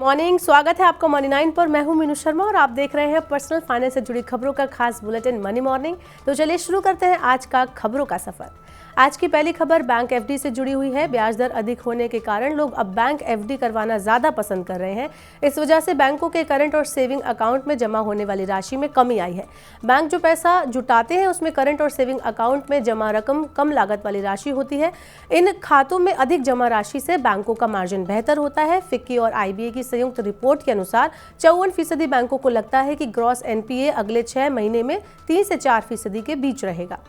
Morning, स्वागत है आपका मनी 9 पर। मैं हूं मीनू शर्मा और आप देख रहे हैं पर्सनल फाइनेंस से जुड़ी खबरों का खास बुलेटिन मनी मॉर्निंग। तो चलिए शुरू करते हैं आज का खबरों का सफर। आज की पहली खबर बैंक एफडी से जुड़ी हुई है। ब्याज दर अधिक होने के कारण लोग अब बैंक एफडी करवाना ज्यादा पसंद कर रहे हैं। इस वजह से बैंकों के करंट और सेविंग अकाउंट में जमा होने वाली राशि में कमी आई है। बैंक जो पैसा जुटाते हैं उसमें करंट और सेविंग अकाउंट में जमा रकम कम लागत वाली राशि होती है। इन खातों में अधिक जमा राशि से बैंकों का मार्जिन बेहतर होता है। फिक्की और आईबीए की संयुक्त रिपोर्ट के अनुसार 54% बैंकों को लगता है कि ग्रॉस एनपीए अगले 6 महीने में 3 से 4% के बीच रहेगा।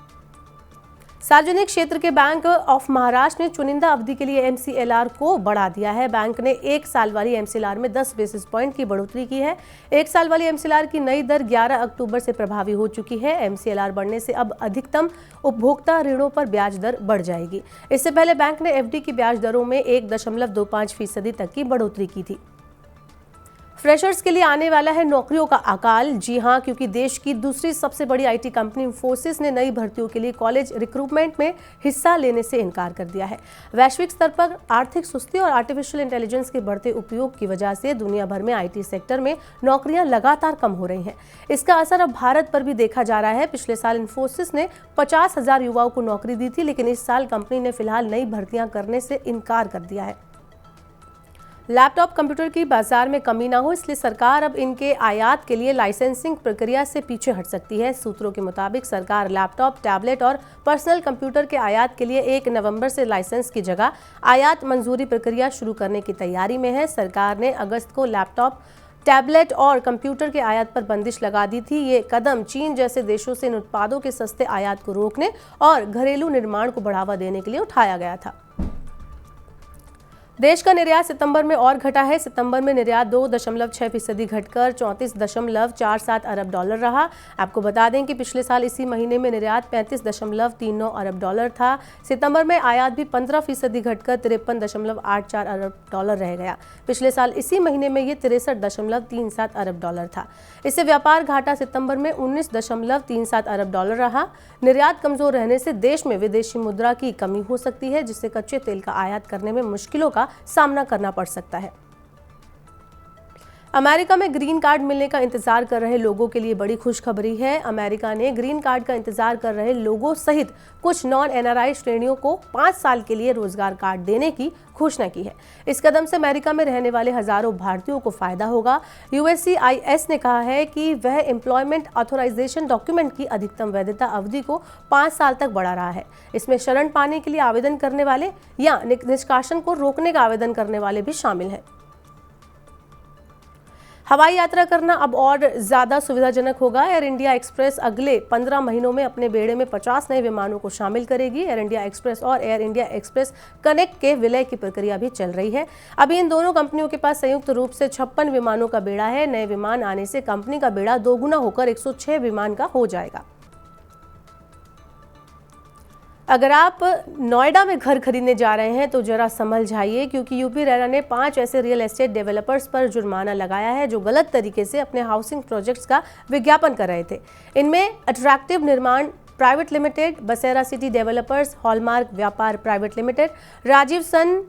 सार्वजनिक क्षेत्र के बैंक ऑफ महाराष्ट्र ने चुनिंदा अवधि के लिए एमसीएलआर को बढ़ा दिया है। बैंक ने 1 साल वाली एमसीएलआर में 10 बेसिस पॉइंट की बढ़ोतरी की है। 1 साल वाली एमसीएलआर की नई दर 11 अक्टूबर से प्रभावी हो चुकी है। एमसीएलआर बढ़ने से अब अधिकतम उपभोक्ता ऋणों पर ब्याज दर बढ़ जाएगी। इससे पहले बैंक ने एफडी की ब्याज दरों में 1.25% तक की बढ़ोतरी की थी। फ्रेशर्स के लिए आने वाला है नौकरियों का अकाल। जी हां, क्योंकि देश की दूसरी सबसे बड़ी आईटी कंपनी इंफोसिस ने नई भर्तियों के लिए कॉलेज रिक्रूटमेंट में हिस्सा लेने से इनकार कर दिया है। वैश्विक स्तर पर आर्थिक सुस्ती और आर्टिफिशियल इंटेलिजेंस के बढ़ते उपयोग की वजह से दुनिया भर में आईटी सेक्टर में नौकरियां लगातार कम हो रही हैं। इसका असर अब भारत पर भी देखा जा रहा है। पिछले साल इंफोसिस ने 50,000 युवाओं को नौकरी दी थी, लेकिन इस साल कंपनी ने फिलहाल नई भर्तियां करने से इनकार कर दिया है। लैपटॉप कंप्यूटर की बाजार में कमी ना हो, इसलिए सरकार अब इनके आयात के लिए लाइसेंसिंग प्रक्रिया से पीछे हट सकती है। सूत्रों के मुताबिक सरकार लैपटॉप, टैबलेट और पर्सनल कंप्यूटर के आयात के लिए 1 नवंबर से लाइसेंस की जगह आयात मंजूरी प्रक्रिया शुरू करने की तैयारी में है। सरकार ने अगस्त को लैपटॉप, टैबलेट और कंप्यूटर के आयात पर बंदिश लगा दी थी। ये कदम चीन जैसे देशों से इन उत्पादों के सस्ते आयात को रोकने और घरेलू निर्माण को बढ़ावा देने के लिए उठाया गया था। देश का निर्यात सितंबर में और घटा है। सितंबर में निर्यात 2.6% घटकर 34.47 अरब डॉलर रहा। आपको बता दें कि पिछले साल इसी महीने में निर्यात 35.39 अरब डॉलर था। सितंबर में आयात भी 15% घटकर 53.84 अरब डॉलर रह गया। पिछले साल इसी महीने में ये 63.37 अरब डॉलर था। इससे व्यापार घाटा सितंबर में 19.37 अरब डॉलर रहा। निर्यात कमजोर रहने से देश में विदेशी मुद्रा की कमी हो सकती है, जिससे कच्चे तेल का आयात करने में मुश्किलों का सामना करना पड़ सकता है। अमेरिका में ग्रीन कार्ड मिलने का इंतजार कर रहे लोगों के लिए बड़ी खुशखबरी है। अमेरिका ने ग्रीन कार्ड का इंतजार कर रहे लोगों सहित कुछ नॉन एनआरआई श्रेणियों को 5 साल के लिए रोजगार कार्ड देने की घोषणा की है। इस कदम से अमेरिका में रहने वाले हजारों भारतीयों को फायदा होगा। यूएससीआईएस ने कहा है कि वह एम्प्लॉयमेंट ऑथराइजेशन डॉक्यूमेंट की अधिकतम वैधता अवधि को 5 साल तक बढ़ा रहा है। इसमें शरण पाने के लिए आवेदन करने वाले या निष्कासन को रोकने का आवेदन करने वाले भी शामिल हैं। हवाई यात्रा करना अब और ज़्यादा सुविधाजनक होगा। एयर इंडिया एक्सप्रेस अगले 15 महीनों में अपने बेड़े में 50 नए विमानों को शामिल करेगी। एयर इंडिया एक्सप्रेस और एयर इंडिया एक्सप्रेस कनेक्ट के विलय की प्रक्रिया भी चल रही है। अभी इन दोनों कंपनियों के पास संयुक्त रूप से 56 विमानों का बेड़ा है। नए विमान आने से कंपनी का बेड़ा दोगुना होकर 106 विमान का हो जाएगा। अगर आप नोएडा में घर खरीदने जा रहे हैं तो जरा संभल जाइए, क्योंकि यूपी रेरा ने 5 ऐसे रियल एस्टेट डेवलपर्स पर जुर्माना लगाया है जो गलत तरीके से अपने हाउसिंग प्रोजेक्ट्स का विज्ञापन कर रहे थे। इनमें अट्रैक्टिव निर्माण प्राइवेट लिमिटेड, बसेरा सिटी डेवलपर्स, हॉलमार्क व्यापार प्राइवेट लिमिटेड, राजीव सन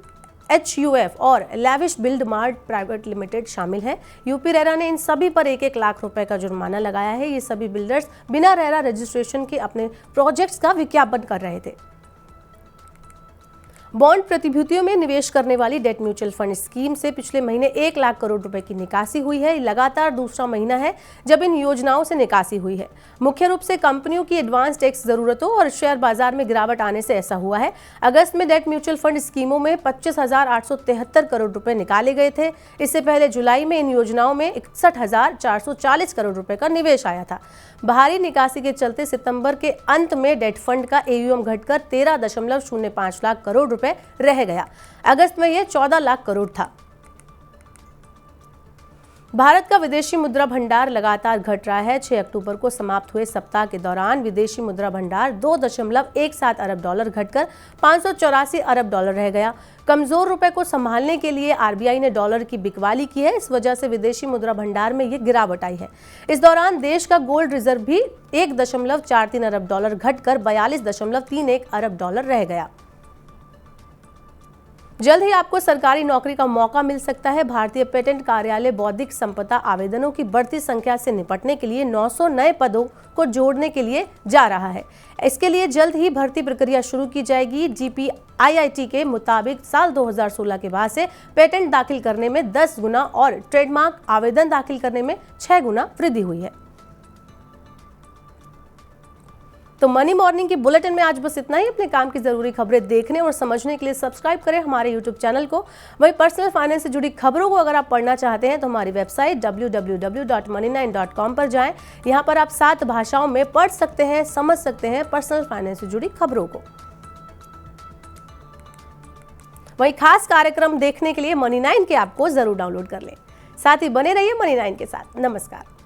HUF और lavish build mart private limited शामिल है। यूपी रेरा ने इन सभी पर 1-1 लाख रुपए का जुर्माना लगाया है। ये सभी बिल्डर्स बिना रेरा रजिस्ट्रेशन के अपने प्रोजेक्ट्स का विज्ञापन कर रहे थे। बॉन्ड प्रतिभूतियों में निवेश करने वाली डेट म्यूचुअल फंड स्कीम से पिछले महीने 1 लाख करोड़ रुपए की निकासी हुई है। लगातार दूसरा महीना है जब इन योजनाओं से निकासी हुई है। मुख्य रूप से कंपनियों की एडवांस टैक्स जरूरतों और शेयर बाजार में गिरावट आने से ऐसा हुआ है। अगस्त में डेट म्यूचुअल फंड स्कीमों में 25,873 करोड़ रुपए निकाले गए थे। इससे पहले जुलाई में इन योजनाओं में 61,440 करोड़ रुपए का निवेश आया था। भारी निकासी के चलते सितंबर के अंत में डेट फंड का AUM घटकर 13.05 लाख करोड़ रुपए रह गया। अगस्त में यह 14 लाख करोड़ था। भारत का विदेशी मुद्रा भंडार लगातार घट रहा है। 6 अक्टूबर को समाप्त हुए सप्ताह के दौरान विदेशी मुद्रा भंडार 2.17 अरब डॉलर घटकर 584 अरब डॉलर रह गया। कमजोर रुपए को संभालने के लिए RBI ने डॉलर की बिकवाली की है। इस वजह से विदेशी मुद्रा भंडार में ये गिरावट आई है। इस दौरान देश का गोल्ड रिजर्व भी 1.43 अरब डॉलर घटकर 42.31 अरब डॉलर रह गया। जल्द ही आपको सरकारी नौकरी का मौका मिल सकता है। भारतीय पेटेंट कार्यालय बौद्धिक संपदा आवेदनों की बढ़ती संख्या से निपटने के लिए 900 नए पदों को जोड़ने के लिए जा रहा है। इसके लिए जल्द ही भर्ती प्रक्रिया शुरू की जाएगी। GPIIT के मुताबिक साल 2016 के बाद से पेटेंट दाखिल करने में 10 गुना और ट्रेडमार्क आवेदन दाखिल करने में 6 गुना वृद्धि हुई है। तो मनी मॉर्निंग की बुलेटिन में आज बस इतना ही। अपने काम की जरूरी खबरें देखने और समझने के लिए सब्सक्राइब करें हमारे यूट्यूब चैनल को। वहीं पर्सनल फाइनेंस से जुड़ी खबरों को अगर आप पढ़ना चाहते हैं तो हमारी वेबसाइट www.money9.com पर जाएं। यहां पर आप 7 भाषाओं में पढ़ सकते हैं, समझ सकते हैं पर्सनल फाइनेंस से जुड़ी खबरों को। वहीं खास कार्यक्रम देखने के लिए मनी 9 के ऐप को जरूर डाउनलोड कर लें। साथ ही बने रहिए मनी 9 के साथ। नमस्कार।